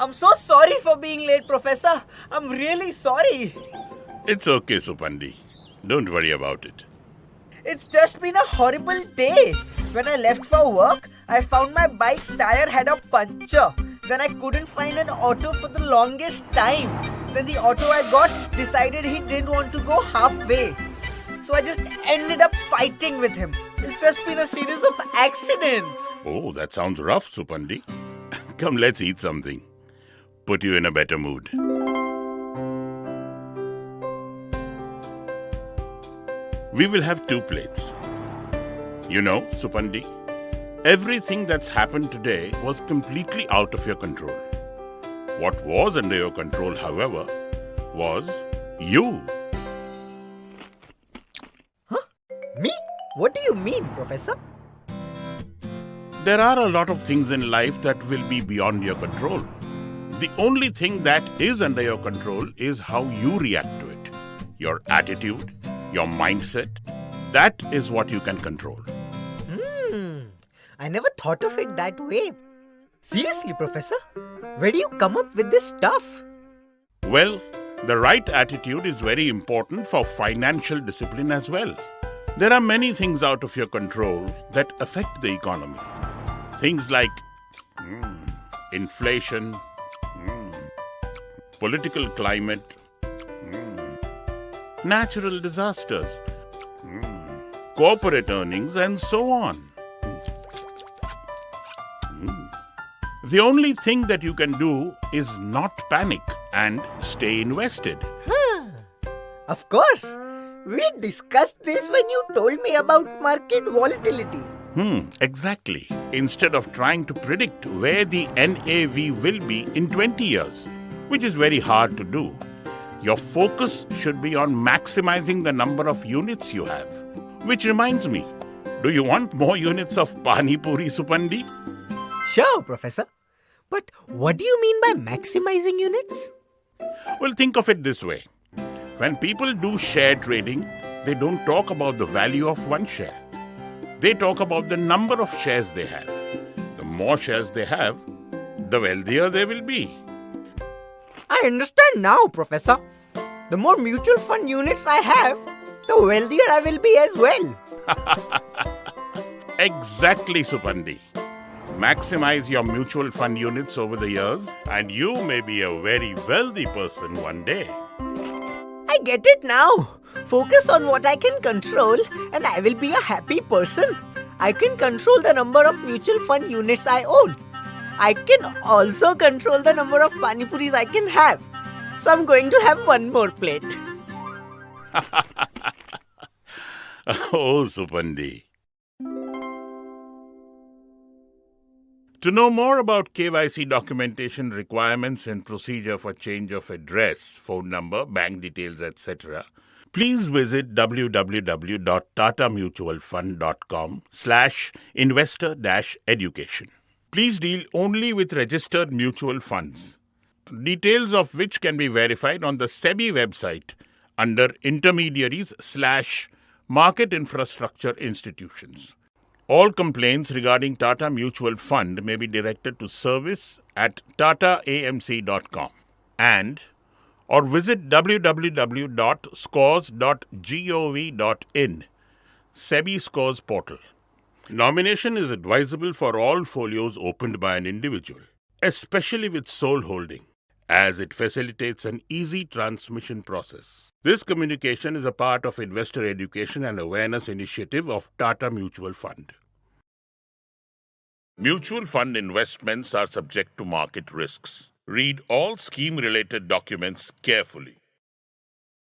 I'm so sorry for being late, Professor. I'm really sorry. It's okay, Supandi. Don't worry about it. It's just been a horrible day. When I left for work, I found my bike's tire had a puncture. Then I couldn't find an auto for the longest time. Then the auto I got decided he didn't want to go halfway. So I just ended up fighting with him. It's just been a series of accidents. Oh, that sounds rough, Supandi. Come, let's eat something. Put you in a better mood. We will have 2 plates. You know, Supandi, everything that's happened today was completely out of your control. What was under your control, however, was you. Me? What do you mean, Professor? There are a lot of things in life that will be beyond your control. The only thing that is under your control is how you react to it. Your attitude, your mindset, that is what you can control. I never thought of it that way. Seriously, Professor? Where do you come up with this stuff? Well, the right attitude is very important for financial discipline as well. There are many things out of your control that affect the economy. Things like inflation, political climate, natural disasters, corporate earnings, and so on. The only thing that you can do is not panic and stay invested. Of course. We discussed this when you told me about market volatility. Exactly. Instead of trying to predict where the NAV will be in 20 years, which is very hard to do, your focus should be on maximizing the number of units you have. Which reminds me, do you want more units of Pani Puri, Supandi? Sure, Professor. But what do you mean by maximizing units? Well, think of it this way. When people do share trading, they don't talk about the value of one share. They talk about the number of shares they have. The more shares they have, the wealthier they will be. I understand now, Professor. The more mutual fund units I have, the wealthier I will be as well. Exactly, Supandi. Maximize your mutual fund units over the years, and you may be a very wealthy person one day. I get it now. Focus on what I can control and I will be a happy person. I can control the number of mutual fund units I own. I can also control the number of Pani Puris I can have. So I'm going to have 1 more plate. Oh, Supandi. To know more about KYC documentation requirements and procedure for change of address, phone number, bank details, etc., please visit www.tatamutualfund.com/investor-education. Please deal only with registered mutual funds, details of which can be verified on the SEBI website under intermediaries/market infrastructure institutions. All complaints regarding Tata Mutual Fund may be directed to service@tataamc.com and or visit www.scores.gov.in, SEBI Scores portal. Nomination is advisable for all folios opened by an individual, especially with sole holding, as it facilitates an easy transmission process. This communication is a part of investor education and awareness initiative of Tata Mutual Fund. Mutual fund investments are subject to market risks. Read all scheme-related documents carefully.